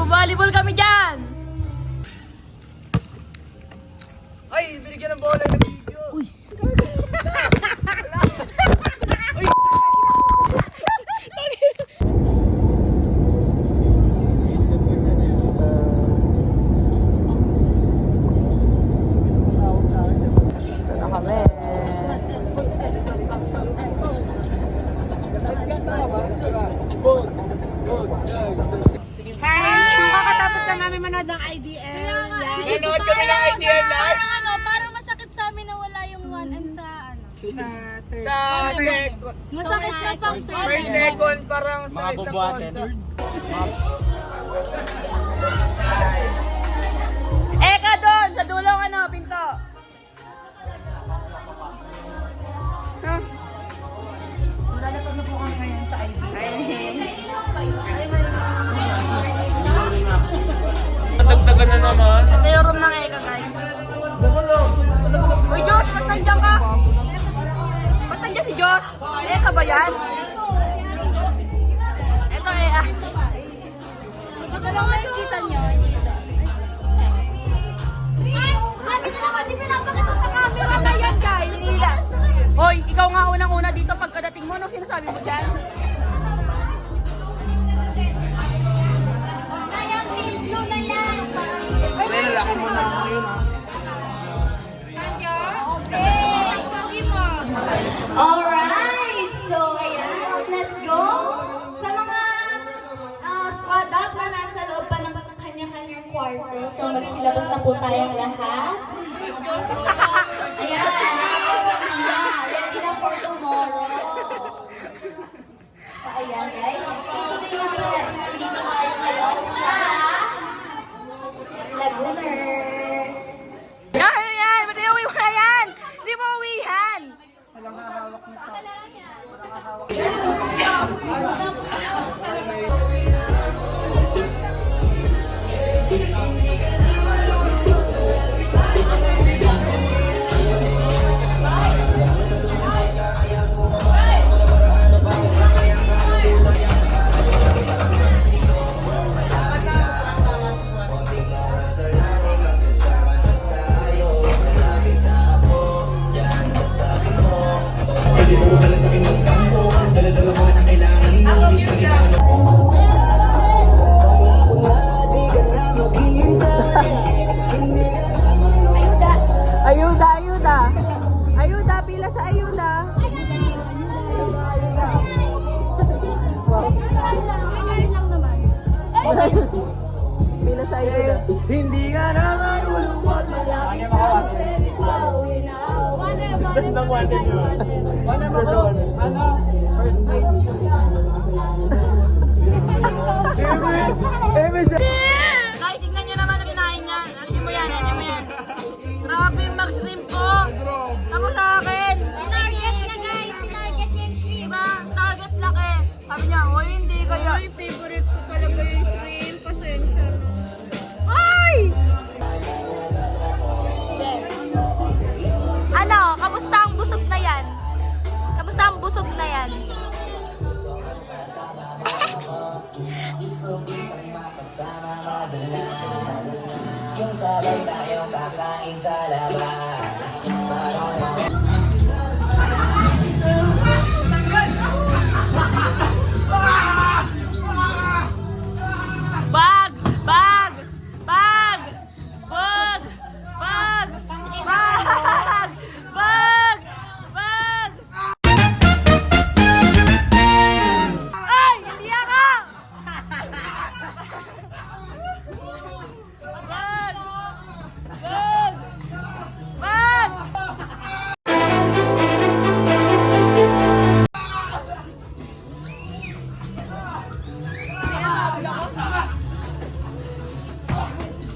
Magbo-volleyball kami dyan! Ay, binigyan ng bola ng video. Uy! Kakatapos na namin manood ng IDL. Nanood kami ng IDL live. Parang masakit sa amin na wala yung 1M sa ano. Sa third. Sa second. Masakit na pang First, second, parang sakit sa posa. Eka doon! Sa dulong ano, pinto! Huh? Lalapag na po kami ngayon sa IDL. Dagdagan na naman. Ito yung room ng Eka, guys. Uy, Josh! Ba't nandiyan ka? Ba't nandiyan si Josh? Eka ba yan? Ito Eka. Ito lang nakikita nyo. Dito. Ay! Lagi na naman di pinapakita sa camera na yan, guys. Hoy, ikaw nga unang-una dito pagkadating mo. Anong sinasabi mo dyan? Kaya team blue na yan. Ay, lalaki mo na ako ngayon ha. Alright! So, ayan. Let's go! Sa mga squad up na nasa loob pa ng kanya-kanyang kwarto. So, magsilabas na po tayong lahat. Ayan. Ready na for tomorrow. So, ayan guys. Nandito tayo ngayon sa Lagooners. Yan, yan! Ba't uwi mo na yan? Hindi mo uwihan! Walang hahawak nito. Ayuda, ayuda! Ayuda, pila sa ayuda! Pila sa ayuda. Hindi ka naman ulungkot. Ano? First place. Guys, tignan nyo naman ang kinain niya. Alisin mo yan, alisin mo yan. Grabe yung mag-shrimp ko. Ako sa akin. Tinarget niya guys, tinarget niya yung shrimp. Diba? Target laki. Sabi niya, o hindi kaya. Ay, favorite ko talaga yung shrimp. Pasensya na. Ay! Ano, kamusta ang busog na yan? Kamusta ang busog na yan? Yung sabay tayong kakain sa labas. Bag! Bag! Bag! Bag! Bag! Bag! Bag! Bag! Ay! Hindi ako! Bag! Bag! Bag!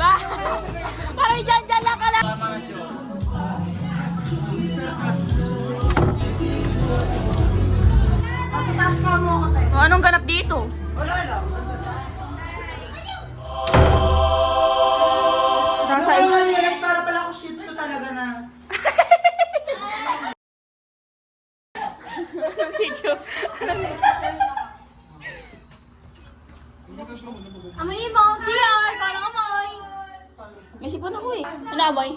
Bag! Parang dyan lang ka lang! Taas ka mo ako tayo. Anong ganap dito? Wala lang. Nasa Realize para pala ako shih tzu talaga na. video. Hindi Amoy mo! CR! Parang amoy! May sipon ako eh. Ano amoy?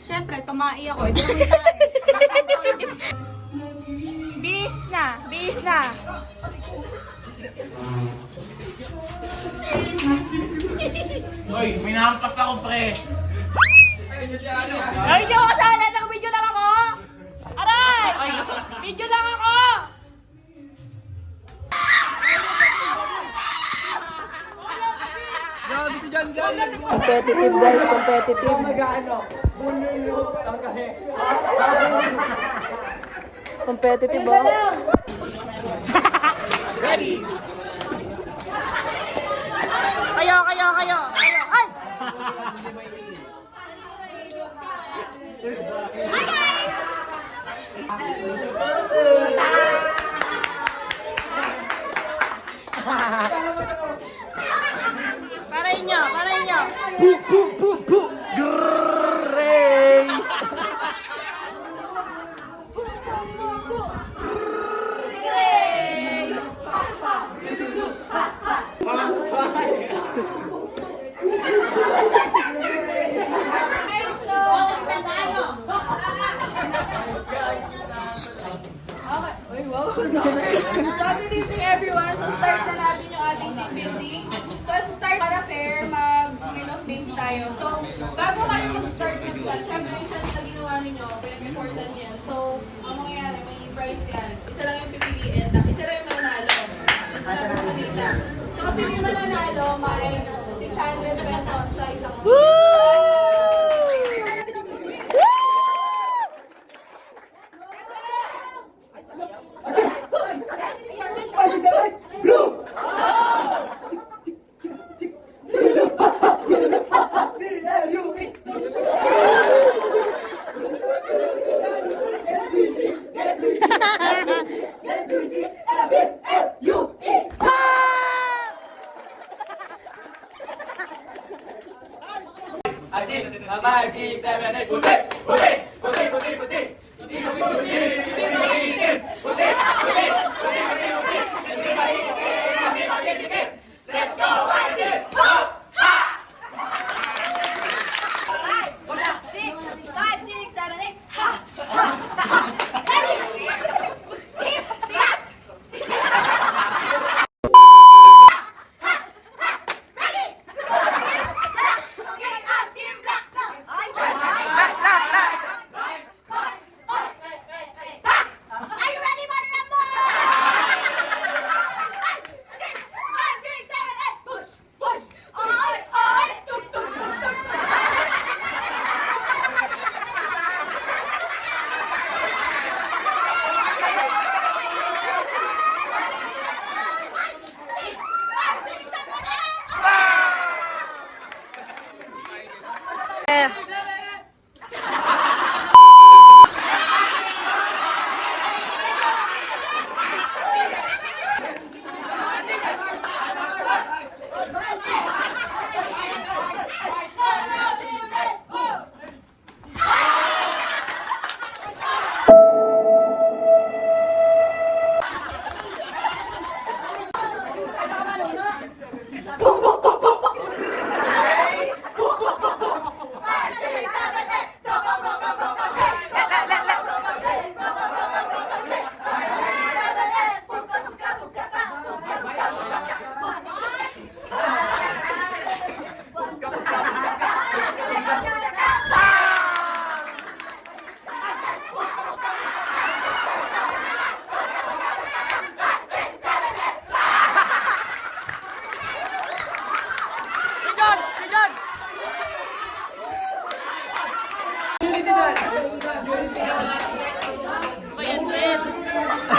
Siyempre, tumai ako. Ito naman tayo. Bis na! Bis na! Hoy, may nahampas ako, pre. Ay, hindi ako kasala! Naka-video lang ako! Aray! Video lang ako! Grabe si John John. Competitive guys, competitive. Competitive ba? Ready? Kayo. Ay! Para inyo. Grrrray! Good evening everyone. So start na natin yung ating team building. So as a start para fair, mag-wheel of names tayo. So bago kayo mag-start yung chat, syempre yung chat na ginawa ninyo, pinag-important yan. So ang mangyayari, may prize yan. Isa lang yung pipiliin, isa lang yung mananalo. Isa lang yung pipiliin. So kasi yung mananalo, may 600 pesos sa isang Five, six, seven, eight, puti! Let's go, one, two, go!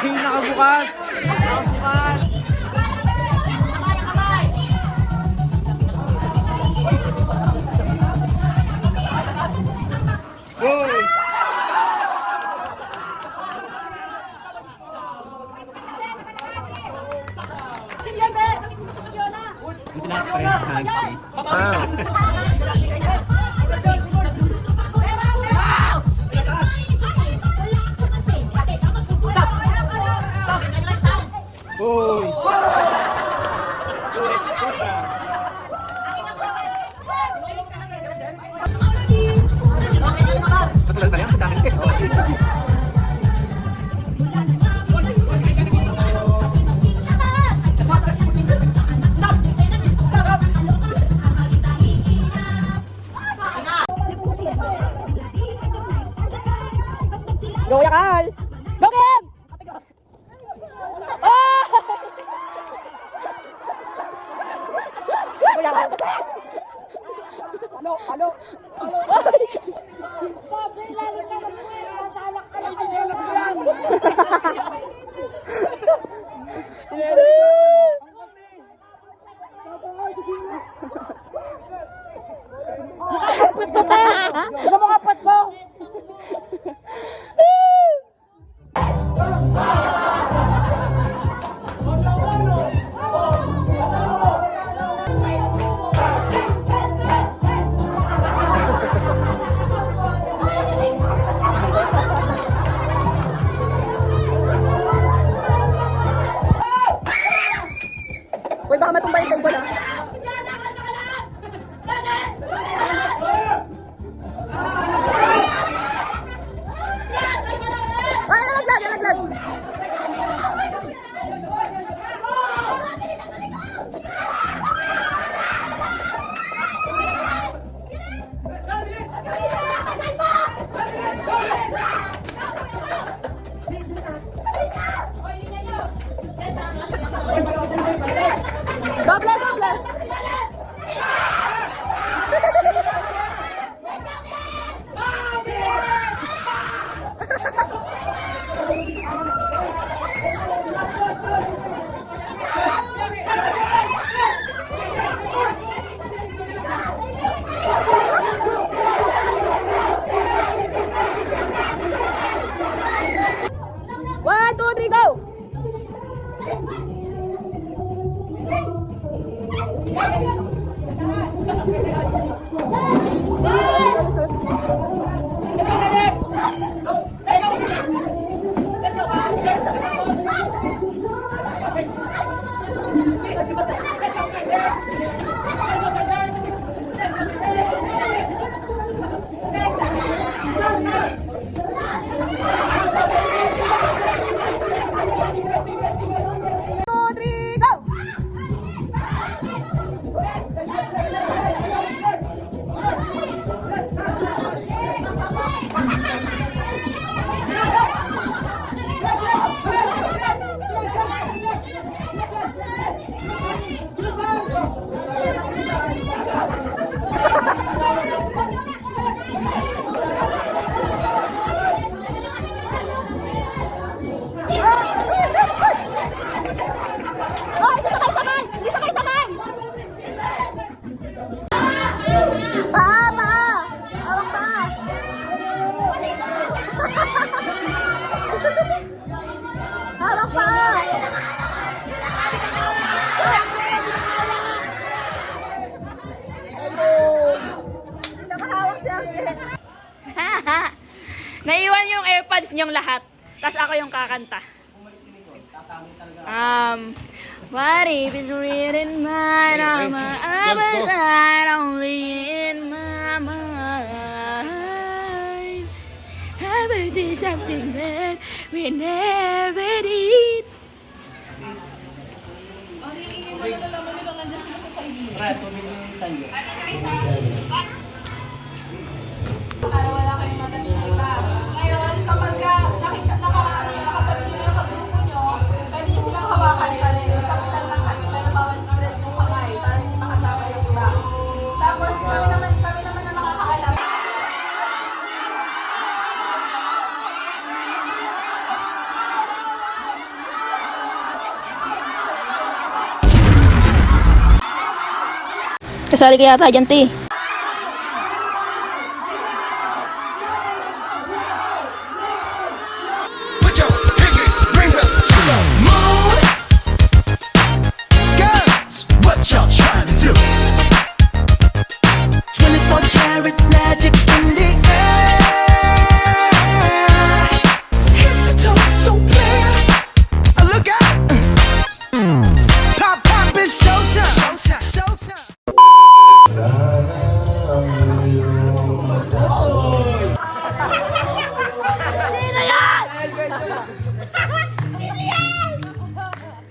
Ay, nakabukas! Nakabukas! Hoy! Hoy! Uy, baka matumba yung table ah. Ay, nalaglag, nalaglag. Doble, doble. One, two, three, go! Naiwan yung AirPods niyong lahat. Tapos ako yung kakanta. What if it's written mine on my appetite only in my mind? Have I did something that we never did? Para wala kayong matouch na iba. Ngayon, kapag nakatabi nyo yung kagrupo nyo, pwede nyo silang hawakan para yung kapitan lang kayo, pero bawal spread yung kamay para hindi makatama yung iba. Tapos, kami naman na makakaalam. Kasali kaya tayo dyan, te. Put your pinky rings up to the moon. Girls, what y'all trying to do? 24 karat magic in the air. Head to toe so clear. Look out. Pop, pop, it's showtime. Showtime.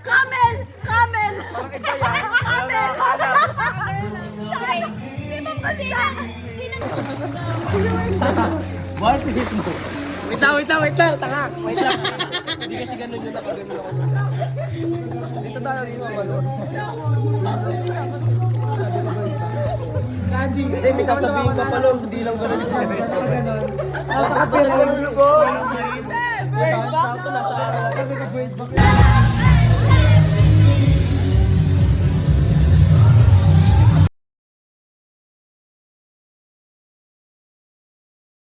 Camel! Camel! Camel! Sorry! Sino ba sila? Wait lang, tanga. Wait lang. Hindi kasi ganun yun ako. Ganun ako. Dito tayo, dito. Hindi, may sasabihin ka pala, hindi lang ganun. Nakapira. Sakto na sa araw.